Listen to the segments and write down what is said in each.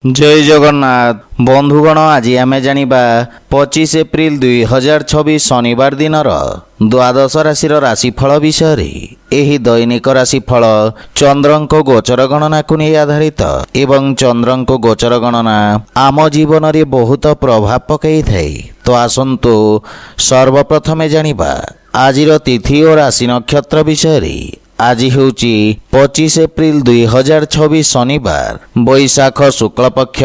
जय जगन्नाथ बंधुगण आज आम जानिबा 25 एप्रिल 2026 शनिवार दिन द्वादश राशि राशिफल विषय एही दैनिक राशिफल चंद्रंक गोचर गणना को नहीं आधारित एवं चंद्रंक गोचर गणना आम जीवन में बहुत प्रभाव पकई थाए। तो आसंतु सर्वप्रथमे जानिबा आजिर तिथि और राशि नक्षत्र विषय। आज हेउची 25 एप्रिल 2026 शनिवार बैशाख शुक्ल पक्ष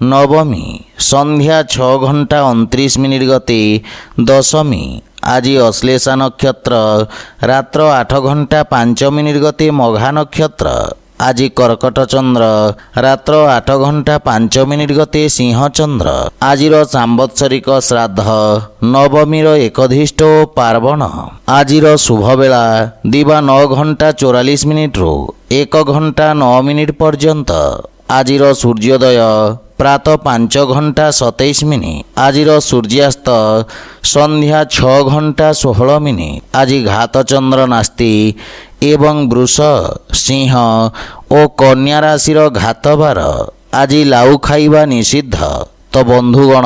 नवमी संध्या 6:29 गति दशमी। आज अश्लेषा नक्षत्र रात्र 8:05 गति मघा नक्षत्र। आज कर्कट चंद्र रात्र 8:05 गते सिंह चंद्र। आजिर सांवत्सरिक श्राद्ध नवमीर एकधिष्ट ओ पार्वण। आजिर शुभ बेला दिवा 9:44 रु 1:09 पर्यंत। आजिर सूर्योदय प्रातः 5:27। आजिर सूर्यास्त संध्या 6:16। आज घात चंद्र नास्ति एवं वृष सिंह और कन्या राशि घातबार। आज लाउ खाइबा निषिद्ध। तो बंधुगण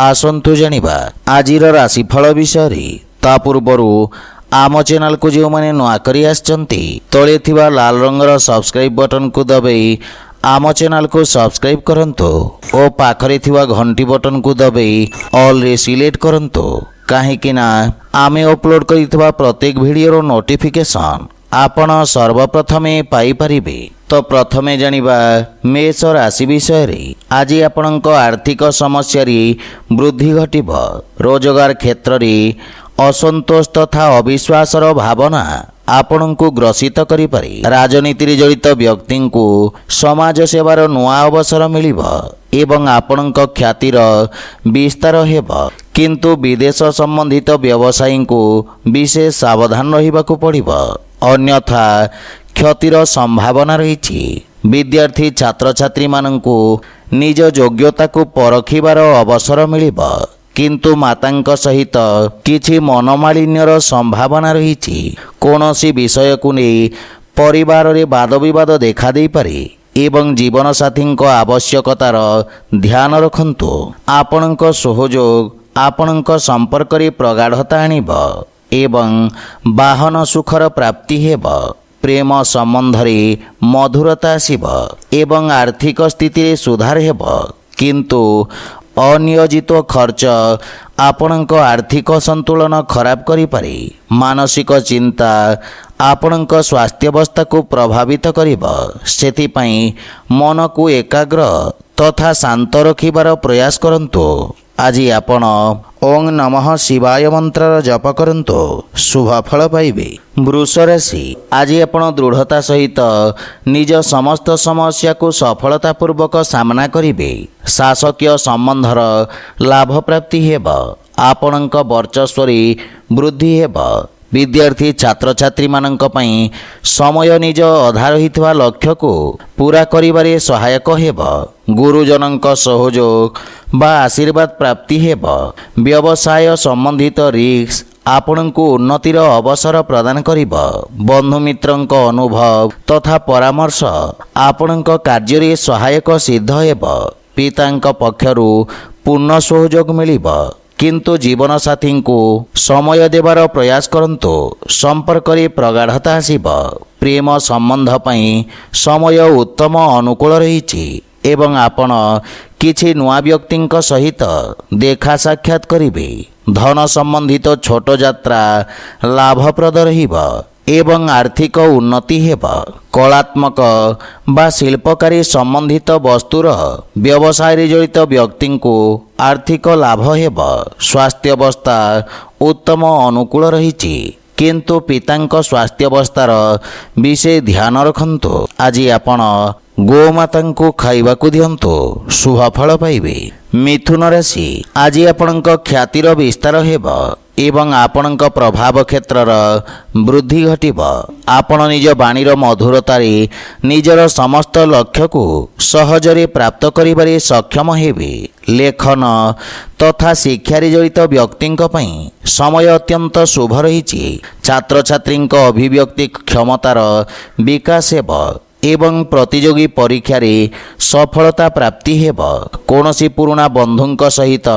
आसंतु जानिबा आजिर राशिफल विषय। ता पूर्वरु आम चैनल को जो मैंने नुआ करी आछंती तले थिबा लाल रंगर सब्सक्राइब बटन को दबाई आम चैनल को सब्सक्राइब करंतु और पाखरे थिबा घंटी बटन को दबाई ऑल रे सिलेक्ट करंतु काहेकि ना आमे अपलोड करितबा प्रत्येक वीडियो नोटिफिकेशन आपण सर्वप्रथमे पाई परिबे। तो प्रथमे जानिबा मेष राशि विषय। आज आपणक आर्थिक समस्या वृद्धि घटिब। रोजगार क्षेत्र में असंतोष तथा अविश्वासर भावना आपणको ग्रसित करि पारे। राजनीति जड़ित व्यक्ति को समाज सेवार नुआ अवसर मिलिब एवं आपणक ख्यातिर विस्तार हेब। किंतु विदेश संबंधित व्यवसायी को विशेष सावधान रहिबाकु पड़िब अन्यथा क्षतिर संभावना रही। विद्यार्थी छात्र छात्री मानंकु निज योग्यता को परखिबार अवसर मिलिब। किंतु मातांक सहित किछि मनमालिन्यर संभावना रही। कौनसी विषय को नहीं परिवार रे वाद विवाद देखा दे पारे एवं जीवन साथी आवश्यकतार ध्यान रखंतु। आपणक सहयोग आपणक संपर्क रे प्रगाढ़ता आनिब एवं वाहन सुखर प्राप्ति हेब। प्रेम संबंध रे मधुरता आसिब एवं आर्थिक स्थिति रे सुधार हेब। किंतु अनियोजित खर्च आपणक आर्थिक संतुलन खराब करि पारे। मानसिक चिंता आपणक स्वास्थ्यावस्था को प्रभावित करिब। सेथिपाई मन को एकाग्र तथा शांत रखिबार प्रयास करंतु। आज आपण ओं नमः शिवाय मंत्र जप करंतु शुभ फल पाइबे। वृष राशि आज आपण दृढ़ता सहित निज समस्त समस्या को सफलता पूर्वक सामना करिवे। शासकीय संबंधर लाभ प्राप्ति हेब। आपणक वर्चस्व वृद्धि हेब। विद्यार्थी छात्र छात्री मानंक पई समय निज अधा रहितवा लक्ष्य को पूरा करिबारे सहायक हेब। गुरुजनक सहयोग बा आशीर्वाद प्राप्ति हेब। व्यवसाय संबंधित रिस्क आपणको उन्नतिर अवसर प्रदान करिब। बंधु मित्रंक अनुभव तथा परामर्श आपणक कार्य रे सहायक सिद्ध हेब। पितांक पक्षरु पूर्ण सहयोग मिलिब। किंतु जीवन साथी को समय देवार प्रयास करंतु। संपर्क रे प्रगाढ़ता आसिब। प्रेम संबंध पई समय उत्तम अनुकूल रही एवं आपण किछि नुआ व्यक्तिंक सहित देखा साक्षात करिवे। धन संबंधित छोट यात्रा लाभप्रद रहिब एवं आर्थिक उन्नति हेब। कलात्मक बा शिल्पकारी संबंधित वस्तुर व्यवसाय जड़ित व्यक्ति को आर्थिक लाभ हेब। स्वास्थ्य अवस्था उत्तम अनुकूल रही। किंतु पितांक स्वास्थ्यावस्थार विशेष ध्यान रखंतु। आज आपण गोमाता को खाइबाकु दियंतु शुभ फल पाइबे। मिथुन राशि आज आपणक ख्यातिर विस्तार हेब एवं आपणक प्रभाव क्षेत्रर वृद्धि घटिब। आपण निज बाणीर मधुरतारे निजर समस्त लक्ष्य को सहजरे प्राप्त करिबारे सक्षम हेबे। लेखन तथा शिक्षा जड़ित व्यक्ति समय अत्यंत शुभ रही। छात्र छात्री अभिव्यक्ति क्षमतार विकास हेब। ଏବଂ ପ୍ରତିଯୋଗୀ ପରୀକ୍ଷାରେ ସଫଳତା ପ୍ରାପ୍ତି ହେବ। କୌଣସି ପୁରୁଣା ବନ୍ଧୁଙ୍କ ସହିତ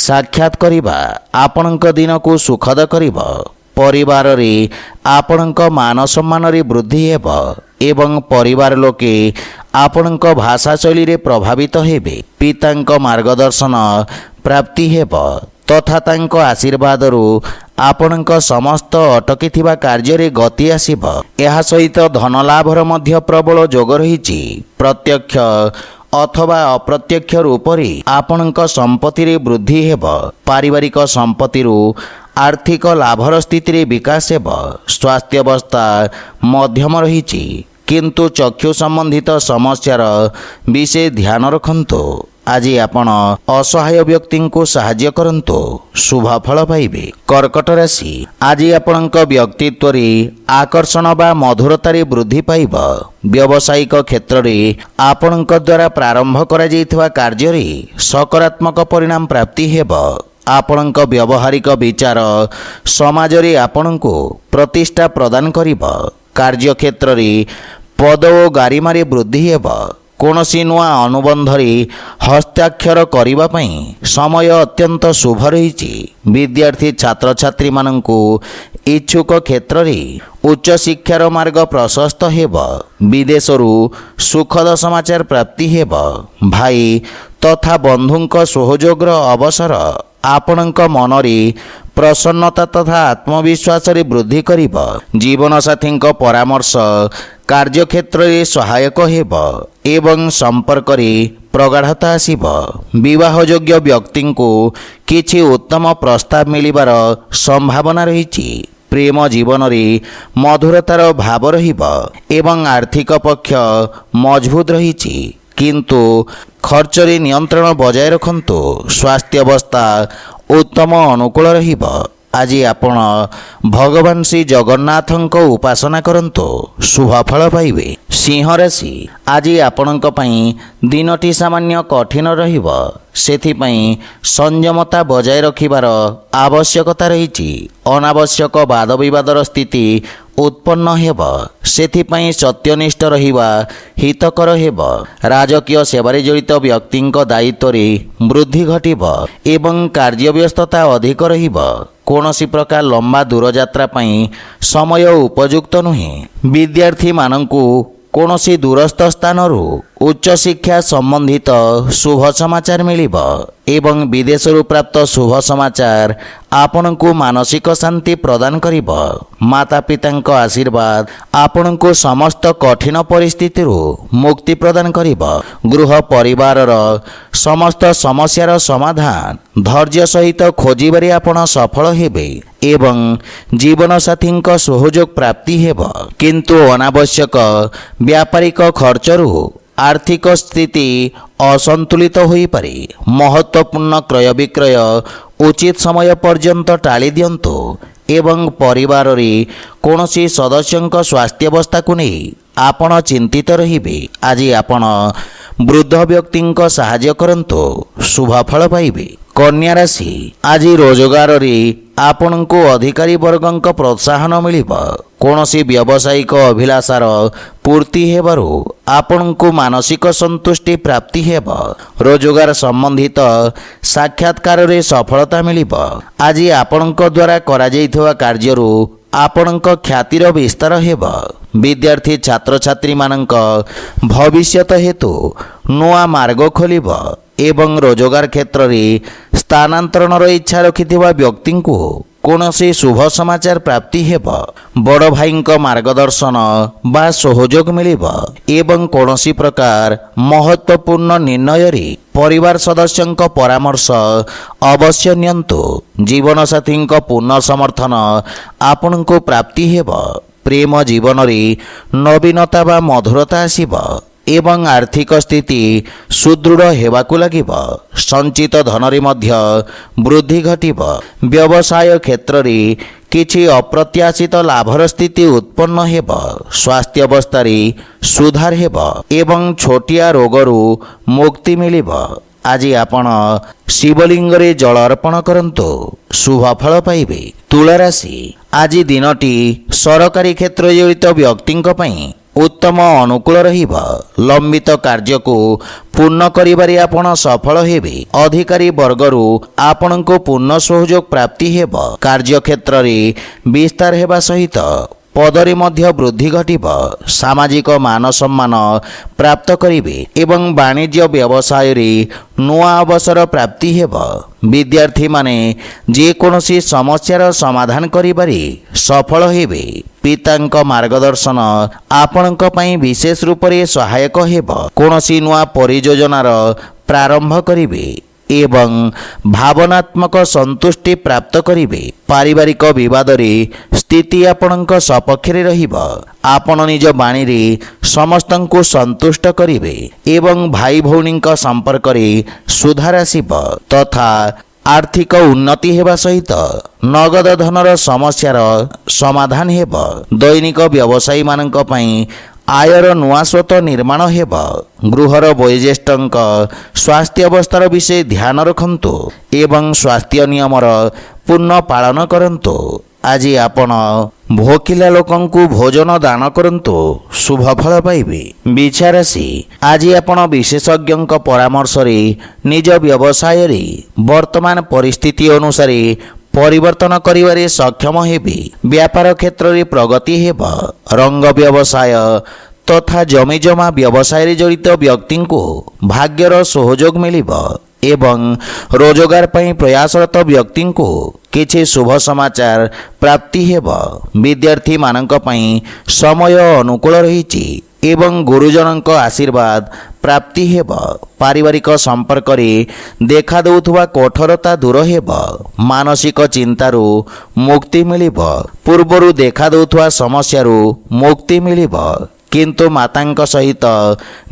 ସାକ୍ଷାତ କରିବା ଆପଣଙ୍କ ଦିନକୁ ସୁଖଦ କରିବ। ପରିବାରରେ ଆପଣଙ୍କ ମାନ ସମ୍ମାନରେ ବୃଦ୍ଧି ହେବ ଏବଂ ପରିବାର ଲୋକେ ଆପଣଙ୍କ ଭାଷା ଶୈଳୀରେ ପ୍ରଭାବିତ ହେବେ। ପିତାଙ୍କ ମାର୍ଗଦର୍ଶନ ପ୍ରାପ୍ତି ହେବ ତଥା ତାଙ୍କ ଆଶୀର୍ବାଦରୁ ଆପଣଙ୍କ ସମସ୍ତ ଅଟକିଥିବା କାର୍ଯ୍ୟରେ ଗତି ଆସିବ। ଏହା ସହିତ ଧନ ଲାଭର ମଧ୍ୟ ପ୍ରବଳ ଯୋଗ ରହିଛି। ପ୍ରତ୍ୟକ୍ଷ ଅଥବା ଅପ୍ରତ୍ୟକ୍ଷ ରୂପରେ ଆପଣଙ୍କ ସମ୍ପତ୍ତିରେ ବୃଦ୍ଧି ହେବ। ପାରିବାରିକ ସମ୍ପତ୍ତିରୁ ଆର୍ଥିକ ଲାଭର ସ୍ଥିତିରେ ବିକାଶ ହେବ। ସ୍ୱାସ୍ଥ୍ୟାବସ୍ଥା ମଧ୍ୟମ ରହିଛି କିନ୍ତୁ ଚକ୍ଷୁ ସମ୍ବନ୍ଧିତ ସମସ୍ୟାର ବିଶେଷ ଧ୍ୟାନ ରଖନ୍ତୁ। ଆଜି ଆପଣ ଅସହାୟ ବ୍ୟକ୍ତିଙ୍କୁ ସାହାଯ୍ୟ କରନ୍ତୁ, ଶୁଭ ଫଳ ପାଇବେ। କର୍କଟ ରାଶି, ଆଜି ଆପଣଙ୍କ ବ୍ୟକ୍ତିତ୍ୱରେ ଆକର୍ଷଣ ବା ମଧୁରତାରେ ବୃଦ୍ଧି ପାଇବ। ବ୍ୟବସାୟିକ କ୍ଷେତ୍ରରେ ଆପଣଙ୍କ ଦ୍ୱାରା ପ୍ରାରମ୍ଭ କରାଯାଇଥିବା କାର୍ଯ୍ୟରେ ସକାରାତ୍ମକ ପରିଣାମ ପ୍ରାପ୍ତି ହେବ। ଆପଣଙ୍କ ବ୍ୟବହାରିକ ବିଚାର ସମାଜରେ ଆପଣଙ୍କୁ ପ୍ରତିଷ୍ଠା ପ୍ରଦାନ କରିବ। କାର୍ଯ୍ୟକ୍ଷେତ୍ରରେ ପଦ ଓ ଗାରିମାରେ ବୃଦ୍ଧି ହେବ। କୌଣସି ନୂଆ ଅନୁବନ୍ଧରେ ହସ୍ତାକ୍ଷର କରିବା ପାଇଁ ସମୟ ଅତ୍ୟନ୍ତ ଶୁଭ ରହିଛି। ବିଦ୍ୟାର୍ଥୀ ଛାତ୍ରଛାତ୍ରୀମାନଙ୍କୁ ଇଚ୍ଛୁକ କ୍ଷେତ୍ରରେ ଉଚ୍ଚଶିକ୍ଷାର ମାର୍ଗ ପ୍ରଶସ୍ତ ହେବ। ବିଦେଶରୁ ସୁଖଦ ସମାଚାର ପ୍ରାପ୍ତି ହେବ। ଭାଇ ତଥା ବନ୍ଧୁଙ୍କ ସହଯୋଗର ଅବସର ଆପଣଙ୍କ ମନରେ ପ୍ରସନ୍ନତା ତଥା ଆତ୍ମବିଶ୍ୱାସରେ ବୃଦ୍ଧି କରିବ। ଜୀବନସାଥୀଙ୍କ ପରାମର୍ଶ କାର୍ଯ୍ୟକ୍ଷେତ୍ରରେ ସହାୟକ ହେବ ଏବଂ ସମ୍ପର୍କରେ ପ୍ରଗାଢ଼ତା ଆସିବ। ବିବାହଯୋଗ୍ୟ ବ୍ୟକ୍ତିଙ୍କୁ କିଛି ଉତ୍ତମ ପ୍ରସ୍ତାବ ମିଳିବାର ସମ୍ଭାବନା ରହିଛି। ପ୍ରେମ ଜୀବନରେ ମଧୁରତାର ଭାବ ରହିବ ଏବଂ ଆର୍ଥିକ ପକ୍ଷ ମଜବୁତ ରହିଛି କିନ୍ତୁ ଖର୍ଚ୍ଚରେ ନିୟନ୍ତ୍ରଣ ବଜାୟ ରଖନ୍ତୁ। ସ୍ୱାସ୍ଥ୍ୟାବସ୍ଥା ଉତ୍ତମ ଅନୁକୂଳ ରହିବ। ଆଜି ଆପଣ ଭଗବାନ ଶ୍ରୀ ଜଗନ୍ନାଥଙ୍କ ଉପାସନା କରନ୍ତୁ, ଶୁଭ ଫଳ ପାଇବେ। ସିଂହ ରାଶି, ଆଜି ଆପଣଙ୍କ ପାଇଁ ଦିନଟି ସାମାନ୍ୟ କଠିନ ରହିବ। ସେଥିପାଇଁ ସଂଯମତା ବଜାୟ ରଖିବାର ଆବଶ୍ୟକତା ରହିଛି। ଅନାବଶ୍ୟକ ବାଦବିବାଦର ସ୍ଥିତି ଉତ୍ପନ୍ନ ହେବ। ସେଥିପାଇଁ ସତ୍ୟନିଷ୍ଠ ରହିବା ହିତକର ହେବ। ରାଜକୀୟ ସେବାରେ ଜଡ଼ିତ ବ୍ୟକ୍ତିଙ୍କ ଦାୟିତ୍ୱରେ ବୃଦ୍ଧି ଘଟିବ ଏବଂ କାର୍ଯ୍ୟବ୍ୟସ୍ତତା ଅଧିକ ରହିବ। କୌଣସି ପ୍ରକାର ଲମ୍ବା ଦୂରଯାତ୍ରା ପାଇଁ ସମୟ ଉପଯୁକ୍ତ ନୁହେଁ। ବିଦ୍ୟାର୍ଥୀମାନଙ୍କୁ କୌଣସି ଦୂରସ୍ଥ ସ୍ଥାନରୁ ଉଚ୍ଚଶିକ୍ଷା ସମ୍ବନ୍ଧିତ ଶୁଭ ସମାଚାର ମିଳିବ ଏବଂ ବିଦେଶରୁ ପ୍ରାପ୍ତ ଶୁଭ ସମାଚାର ଆପଣଙ୍କୁ ମାନସିକ ଶାନ୍ତି ପ୍ରଦାନ କରିବ। ମାତା ପିତାଙ୍କ ଆଶୀର୍ବାଦ ଆପଣଙ୍କୁ ସମସ୍ତ କଠିନ ପରିସ୍ଥିତିରୁ ମୁକ୍ତି ପ୍ରଦାନ କରିବ। ଗୃହ ପରିବାରର ସମସ୍ତ ସମସ୍ୟାର ସମାଧାନ ଧୈର୍ଯ୍ୟ ସହିତ ଖୋଜିବାରେ ଆପଣ ସଫଳ ହେବେ ଏବଂ ଜୀବନସାଥୀଙ୍କ ସହଯୋଗ ପ୍ରାପ୍ତି ହେବ। କିନ୍ତୁ ଅନାବଶ୍ୟକ ବ୍ୟାପାରିକ ଖର୍ଚ୍ଚରୁ ଆର୍ଥିକ ସ୍ଥିତି ଅସନ୍ତୁଳିତ ହୋଇପାରେ। ମହତ୍ତ୍ୱପୂର୍ଣ୍ଣ କ୍ରୟ ବିକ୍ରୟ ଉଚିତ ସମୟ ପର୍ଯ୍ୟନ୍ତ ଟାଳି ଦିଅନ୍ତୁ ଏବଂ ପରିବାରରେ କୌଣସି ସଦସ୍ୟଙ୍କ ସ୍ୱାସ୍ଥ୍ୟାବସ୍ଥାକୁ ନେଇ ଆପଣ ଚିନ୍ତିତ ରହିବେ। ଆଜି ଆପଣ ବୃଦ୍ଧ ବ୍ୟକ୍ତିଙ୍କ ସାହାଯ୍ୟ କରନ୍ତୁ, ଶୁଭ ଫଳ ପାଇବେ। କନ୍ୟା ରାଶି, ଆଜି ରୋଜଗାରରେ ଆପଣଙ୍କୁ ଅଧିକାରୀ ବର୍ଗଙ୍କ ପ୍ରୋତ୍ସାହନ ମିଳିବ। କୌଣସି ବ୍ୟବସାୟିକ ଅଭିଳାଷାର ପୂର୍ତ୍ତି ହେବାରୁ ଆପଣଙ୍କୁ ମାନସିକ ସନ୍ତୁଷ୍ଟି ପ୍ରାପ୍ତି ହେବ। ରୋଜଗାର ସମ୍ବନ୍ଧିତ ସାକ୍ଷାତକାରରେ ସଫଳତା ମିଳିବ। ଆଜି ଆପଣଙ୍କ ଦ୍ୱାରା କରାଯାଇଥିବା କାର୍ଯ୍ୟରୁ ଆପଣଙ୍କ ଖ୍ୟାତିର ବିସ୍ତାର ହେବ। ବିଦ୍ୟାର୍ଥୀ ଛାତ୍ରଛାତ୍ରୀମାନଙ୍କ ଭବିଷ୍ୟତ ହେତୁ ନୂଆ ମାର୍ଗ ଖୋଲିବ ଏବଂ ରୋଜଗାର କ୍ଷେତ୍ରରେ ସ୍ଥାନାନ୍ତରଣର ଇଚ୍ଛା ରଖିଥିବା ବ୍ୟକ୍ତିଙ୍କୁ କୌଣସି ଶୁଭ ସମାଚାର ପ୍ରାପ୍ତି ହେବ। ବଡ଼ ଭାଇଙ୍କ ମାର୍ଗଦର୍ଶନ ବା ସହଯୋଗ ମିଳିବ ଏବଂ କୌଣସି ପ୍ରକାର ମହତ୍ତ୍ୱପୂର୍ଣ୍ଣ ନିର୍ଣ୍ଣୟରେ ପରିବାର ସଦସ୍ୟଙ୍କ ପରାମର୍ଶ ଅବଶ୍ୟ ନିଅନ୍ତୁ। ଜୀବନସାଥୀଙ୍କ ପୂର୍ଣ୍ଣ ସମର୍ଥନ ଆପଣଙ୍କୁ ପ୍ରାପ୍ତି ହେବ। ପ୍ରେମ ଜୀବନରେ ନବୀନତା ବା ମଧୁରତା ଆସିବ ଏବଂ ଆର୍ଥିକ ସ୍ଥିତି ସୁଦୃଢ଼ ହେବାକୁ ଲାଗିବ। ସଞ୍ଚିତ ଧନରେ ମଧ୍ୟ ବୃଦ୍ଧି ଘଟିବ। ବ୍ୟବସାୟ କ୍ଷେତ୍ରରେ କିଛି ଅପ୍ରତ୍ୟାଶିତ ଲାଭର ସ୍ଥିତି ଉତ୍ପନ୍ନ ହେବ। ସ୍ୱାସ୍ଥ୍ୟାବସ୍ଥାରେ ସୁଧାର ହେବ ଏବଂ ଛୋଟିଆ ରୋଗରୁ ମୁକ୍ତି ମିଳିବ। ଆଜି ଆପଣ ଶିବଲିଙ୍ଗରେ ଜଳ ଅର୍ପଣ କରନ୍ତୁ, ଶୁଭ ଫଳ ପାଇବେ। ତୁଳା ରାଶି, ଆଜି ଦିନଟି ସରକାରୀ କ୍ଷେତ୍ରରେ ଜଡ଼ିତ ବ୍ୟକ୍ତିଙ୍କ ପାଇଁ उत्तम अनुकूल रहिब। लंबित कार्यकु पूर्ण करिबारे आपण सफल हेबे। अधिकारी वर्गरु आपणको पूर्ण सहयोग प्राप्ति हेब। कार्यक्षेत्र रे विस्तार हेबा सहित पदरे मध्य वृद्धि घटिब। सामाजिक मान सम्मान प्राप्त करिबे एवं वाणिज्य व्यवसाय रे नुआ अवसर प्राप्ति हेब। विद्यार्थी माने जे कोनोसी समस्यार समाधान करिबारे सफल हेबे। पितांक मार्गदर्शन आपणक पई विशेष रूप रे सहायक हेब। कोनोसी नुआ परियोजनार प्रारंभ करिबे एवं भावनात्मक संतुष्टि प्राप्त करिबे। पारिवारिक विवाद रे स्थिति आपणक सपक्षरे रहिब। आपण निज बाणी रे समस्तंकु संतुष्ट करिबे एवं भाई भौणींक संपर्क रे सुधार आसिब तथा आर्थिक उन्नति हेबा सहित नगद धनर समस्यार समाधान हेब। दैनिक व्यवसायी मानक पई आयर नुआ स्रोत निर्माण हेब। गृहर वयोज्येष्ठंक स्वास्थ्य अवस्थार विषय ध्यान रखन्तु एवं स्वास्थ्य नियमर पूर्ण पालन करन्तु। आज आपण भोकिला लोकंकु भोजन दान करन्तु, शुभ फल पाइबे। विचारासी आज आपण विशेषज्ञंक परामर्श रे निज व्यवसाय रे वर्तमान परिस्थिति अनुसार परिवर्तन करिवारे सक्षम हेबे। व्यापार क्षेत्र रे प्रगति हेब। रंग व्यवसाय तथा जमी जमा व्यवसाय रे जड़ित व्यक्ति को भाग्यर सहयोग मिलिब एवं रोजगार पई प्रयासरत व्यक्ति को किछि शुभ समाचार प्राप्ति हेब। विद्यार्थी मानक पई समय अनुकूल रहिछि एवं गुरुजनक आशीर्वाद प्राप्ति हेब। पारिवारिक संपर्क रे देखा देउथुवा कठोरता दूर हेब। मानसिक चिंतारू मुक्ति मिलिब। पूर्वरु देखा देउथुवा समस्यारू मुक्ति मिलिब, किंतु मातांक सहित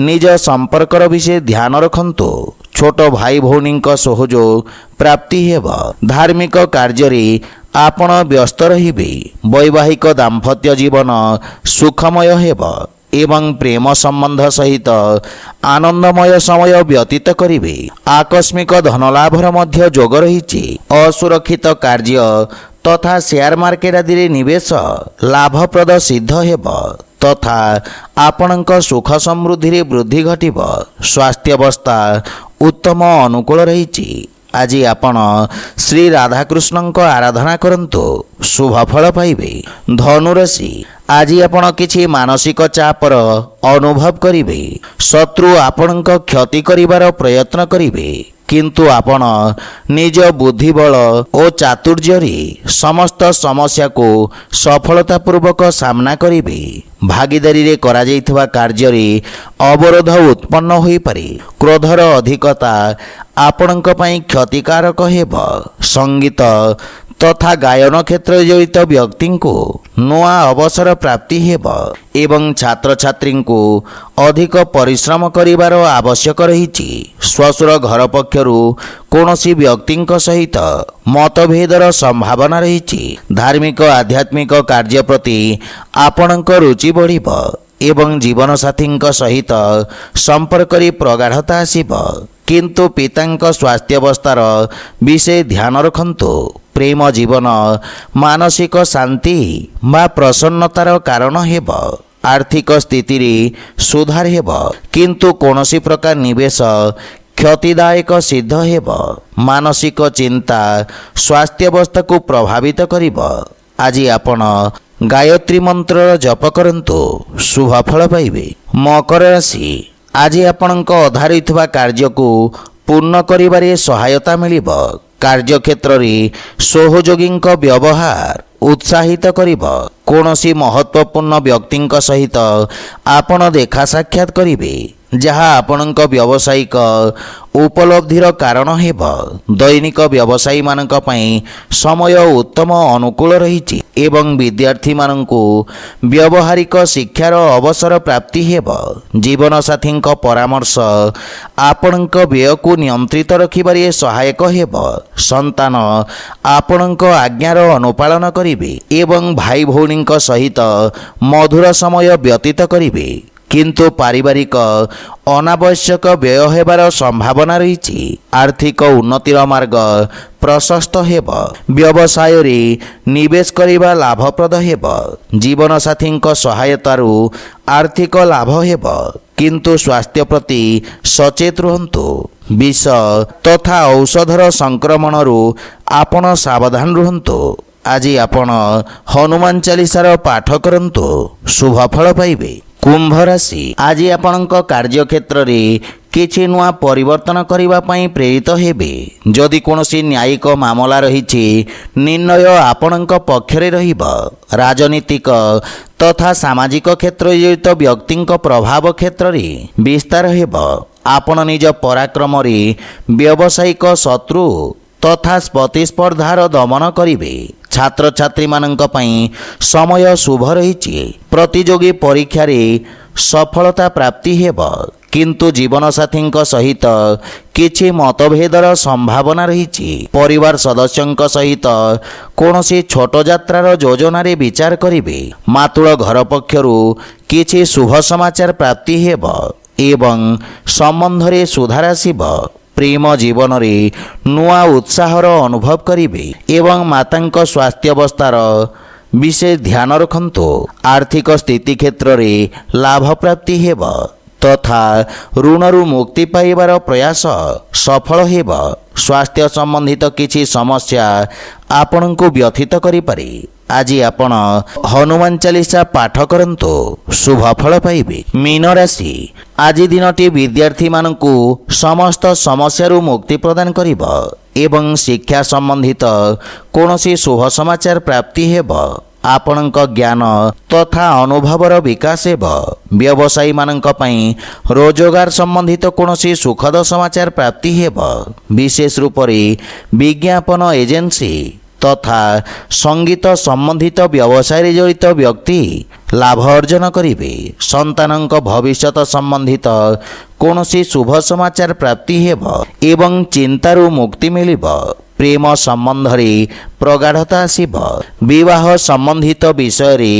निज संपर्कर विषय ध्यान रखन्तु। छोट भाई भौणींक सहयोग प्राप्ति हेब। धार्मिक कार्य रे आपण व्यस्त रहिबे। वैवाहिक दाम्पत्य जीवन सुखमय हेब एवं प्रेम संबंध सहित आनंदमय समय व्यतीत करिबे। आकस्मिक धनलाभर मध्य जोग रहिछि। असुरक्षित कार्य तथा शेयर मार्केट आदि रे निवेश लाभप्रद सिद्ध हेब तथा आपणक सुख समृद्धि रे वृद्धि घटिब। स्वास्थ्य अवस्था उत्तम अनुकूल रहिछि। आज आपण श्री राधाकृष्णଙ୍କ आराधना करन्तु, शुभ फल पाइबे। धनुराशि आज आपण किछि मानसिक चापर अनुभव करिबे। शत्रु आपणଙ୍କ क्षति करिवार प्रयत्न करिबे, किंतु आपण निज बुद्धिबल और चातुर्य रे समस्त समस्या को सफलतापूर्वक सामना करिबे। भागीदारी रे करा जाइथवा कार्य रे अवरोध उत्पन्न होई पारे। क्रोधर अधिकता आपणଙ୍କ पई क्षतिकारक हेब। संगीत तथा गायन क्षेत्र जड़ित व्यक्ति को नुआ अवसर प्राप्ति हेब एवं छात्र छात्री को अधिक परिश्रम करिवार आवश्यक रहिछि। स्वसुर घर पक्षरु कोनोसी व्यक्ति सहित मतभेदर संभावना रहिछि। धार्मिक आध्यात्मिक कार्य प्रति आपणक रुचि बढ़िब एवं जीवन साथी सहित संपर्क रे प्रगाढ़ता आसिब, किंतु पितांक स्वास्थ्य अवस्थार विषय ध्यान रखन्तु। प्रेम जीवन मानसिक शांति बा प्रसन्नतार कारण हेब। आर्थिक स्थिति रे सुधार हेब, किंतु कोनोसी प्रकार निवेश क्षतिदायक सिद्ध हेब। मानसिक चिंता स्वास्थ्य अवस्था को प्रभावित करिब। आज आपण गायत्री मंत्र जप करन्तु, शुभ फल पाइबे। मकर राशि आज आपणଙ୍କ अधारितवा कार्य को पूर्ण करिबारे सहायता मिलिब। कार्यक्षेत्र रे सहयोगींक व्यवहार उत्साहित करिब। कोनोसी महत्वपूर्ण व्यक्तिंक सहित आपण देखा साक्षात करिबे, जहाँ आपणଙ୍କ व्यावसायिक उपलब्धिर कारण हेब। दैनिक व्यवसायी मानक पई समय उत्तम अनुकूल रहिछि एवं विद्यार्थी माननकु व्यवहारिक शिक्षार अवसर प्राप्ति हेब। जीवन साथींक परामर्श आपणଙ୍କ व्यय को नियंत्रित रखिबारे सहायक हेब। संतान आपणଙ୍କ आज्ञार अनुपालन करिबे एवं भाई भौणींक सहित मधुर समय व्यतीत करिबे। କିନ୍ତୁ ପାରିବାରିକ ଅନାବଶ୍ୟକ ବ୍ୟୟ ହେବାର ସମ୍ଭାବନା ରହିଛି। ଆର୍ଥିକ ଉନ୍ନତିର ମାର୍ଗ ପ୍ରଶସ୍ତ ହେବ। ବ୍ୟବସାୟରେ ନିବେଶ କରିବା ଲାଭପ୍ରଦ ହେବ। ଜୀବନସାଥୀଙ୍କ ସହାୟତାରୁ ଆର୍ଥିକ ଲାଭ ହେବ, କିନ୍ତୁ ସ୍ୱାସ୍ଥ୍ୟ ପ୍ରତି ସଚେତ ରୁହନ୍ତୁ। ବିଷ ତଥା ଔଷଧର ସଂକ୍ରମଣରୁ ଆପଣ ସାବଧାନ ରୁହନ୍ତୁ। ଆଜି ଆପଣ ହନୁମାନ ଚାଳିଶାର ପାଠ କରନ୍ତୁ, ଶୁଭ ଫଳ ପାଇବେ। କୁମ୍ଭ ରାଶି, ଆଜି ଆପଣଙ୍କ କାର୍ଯ୍ୟକ୍ଷେତ୍ରରେ କିଛି ନୂଆ ପରିବର୍ତ୍ତନ କରିବା ପାଇଁ ପ୍ରେରିତ ହେବେ। ଯଦି କୌଣସି ନ୍ୟାୟିକ ମାମଲା ରହିଛି, ନିର୍ଣ୍ଣୟ ଆପଣଙ୍କ ପକ୍ଷରେ ରହିବ। ରାଜନୀତିକ ତଥା ସାମାଜିକ କ୍ଷେତ୍ରରେ ଜଡ଼ିତ ବ୍ୟକ୍ତିଙ୍କ ପ୍ରଭାବ କ୍ଷେତ୍ରରେ ବିସ୍ତାର ହେବ। ଆପଣ ନିଜ ପରାକ୍ରମରେ ବ୍ୟବସାୟିକ ଶତ୍ରୁ ତଥା ପ୍ରତିସ୍ପର୍ଦ୍ଧାର ଦମନ କରିବେ। ଛାତ୍ରଛାତ୍ରୀମାନଙ୍କ ପାଇଁ ସମୟ ଶୁଭ ରହିଛି। ପ୍ରତିଯୋଗୀ ପରୀକ୍ଷାରେ ସଫଳତା ପ୍ରାପ୍ତି ହେବ, କିନ୍ତୁ ଜୀବନସାଥୀଙ୍କ ସହିତ କିଛି ମତଭେଦର ସମ୍ଭାବନା ରହିଛି। ପରିବାର ସଦସ୍ୟଙ୍କ ସହିତ କୌଣସି ଛୋଟ ଯାତ୍ରାର ଯୋଜନାରେ ବିଚାର କରିବେ। ମାତୃ ଘର ପକ୍ଷରୁ କିଛି ଶୁଭ ସମାଚାର ପ୍ରାପ୍ତି ହେବ ଏବଂ ସମ୍ବନ୍ଧରେ ସୁଧାର ଆସିବ। ପ୍ରେମ ଜୀବନରେ ନୂଆ ଉତ୍ସାହର ଅନୁଭବ କରିବେ ଏବଂ ମାତାଙ୍କ ସ୍ୱାସ୍ଥ୍ୟାବସ୍ଥାର ବିଶେଷ ଧ୍ୟାନ ରଖନ୍ତୁ। ଆର୍ଥିକ ସ୍ଥିତି କ୍ଷେତ୍ରରେ ଲାଭ ପ୍ରାପ୍ତି ହେବ ତଥା ଋଣରୁ ମୁକ୍ତି ପାଇବାର ପ୍ରୟାସ ସଫଳ ହେବ। ସ୍ୱାସ୍ଥ୍ୟ ସମ୍ବନ୍ଧିତ କିଛି ସମସ୍ୟା ଆପଣଙ୍କୁ ବ୍ୟଥିତ କରିପାରେ। ଆଜି ଆପଣ ହନୁମାନ ଚାଳିଶା ପାଠ କରନ୍ତୁ, ଶୁଭ ଫଳ ପାଇବେ। ମୀନ ରାଶି, ଆଜି ଦିନଟି ବିଦ୍ୟାର୍ଥୀମାନଙ୍କୁ ସମସ୍ତ ସମସ୍ୟାରୁ ମୁକ୍ତି ପ୍ରଦାନ କରିବ ଏବଂ ଶିକ୍ଷା ସମ୍ବନ୍ଧିତ କୌଣସି ଶୁଭ ସମାଚାର ପ୍ରାପ୍ତି ହେବ। ଆପଣଙ୍କ ଜ୍ଞାନ ତଥା ଅନୁଭବର ବିକାଶ ହେବ। ବ୍ୟବସାୟୀମାନଙ୍କ ପାଇଁ ରୋଜଗାର ସମ୍ବନ୍ଧିତ କୌଣସି ସୁଖଦ ସମାଚାର ପ୍ରାପ୍ତି ହେବ। ବିଶେଷ ରୂପରେ ବିଜ୍ଞାପନ ଏଜେନ୍ସି ତଥା ସଙ୍ଗୀତ ସମ୍ବନ୍ଧିତ ବ୍ୟବସାୟରେ ଜଡ଼ିତ ବ୍ୟକ୍ତି ଲାଭ ଅର୍ଜନ କରିବେ। ସନ୍ତାନଙ୍କ ଭବିଷ୍ୟତ ସମ୍ବନ୍ଧିତ କୌଣସି ଶୁଭ ସମାଚାର ପ୍ରାପ୍ତି ହେବ ଏବଂ ଚିନ୍ତାରୁ ମୁକ୍ତି ମିଳିବ। ପ୍ରେମ ସମ୍ବନ୍ଧରେ ପ୍ରଗାଢ଼ତା ଆସିବ। ବିବାହ ସମ୍ବନ୍ଧିତ ବିଷୟରେ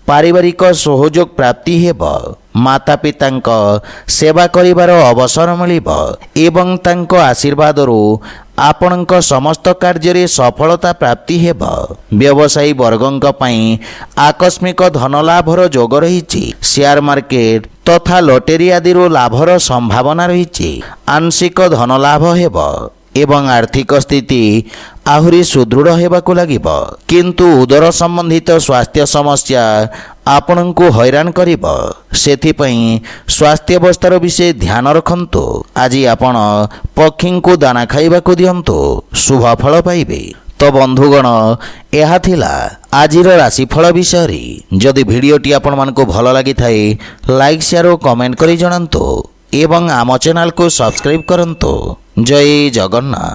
ପାରିବାରିକ ସହଯୋଗ ପ୍ରାପ୍ତି ହେବ। ମାତାପିତାଙ୍କ ସେବା କରିବାର ଅବସର ମିଳିବ ଏବଂ ତାଙ୍କ ଆଶୀର୍ବାଦରୁ ଆପଣଙ୍କ ସମସ୍ତ କାର୍ଯ୍ୟରେ ସଫଳତା ପ୍ରାପ୍ତି ହେବ। ବ୍ୟବସାୟୀ ବର୍ଗଙ୍କ ପାଇଁ ଆକସ୍ମିକ ଧନଲାଭର ଯୋଗ ରହିଛି। ସେୟାର ମାର୍କେଟ ତଥା ଲଟେରୀ ଆଦିରୁ ଲାଭର ସମ୍ଭାବନା ରହିଛି। ଆଂଶିକ ଧନଲାଭ ହେବ ଏବଂ ଆର୍ଥିକ ସ୍ଥିତି ଆହୁରି ସୁଦୃଢ଼ ହେବାକୁ ଲାଗିବ, କିନ୍ତୁ ଉଦର ସମ୍ବନ୍ଧିତ ସ୍ୱାସ୍ଥ୍ୟ ସମସ୍ୟା ଆପଣଙ୍କୁ ହଇରାଣ କରିବ। ସେଥିପାଇଁ ସ୍ୱାସ୍ଥ୍ୟାବସ୍ଥାର ବିଷୟ ଧ୍ୟାନ ରଖନ୍ତୁ। ଆଜି ଆପଣ ପକ୍ଷୀଙ୍କୁ ଦାନା ଖାଇବାକୁ ଦିଅନ୍ତୁ, ଶୁଭ ଫଳ ପାଇବେ। ତ ବନ୍ଧୁଗଣ, ଏହା ଥିଲା ଆଜିର ରାଶିଫଳ ବିଷୟରେ। ଯଦି ଭିଡ଼ିଓଟି ଆପଣମାନଙ୍କୁ ଭଲ ଲାଗିଥାଏ, ଲାଇକ୍ ସେୟାର ଓ କମେଣ୍ଟ କରି ଜଣାନ୍ତୁ ଏବଂ ଆମ ଚ୍ୟାନେଲକୁ ସବସ୍କ୍ରାଇବ୍ କରନ୍ତୁ। ଜୟ ଜଗନ୍ନାଥ।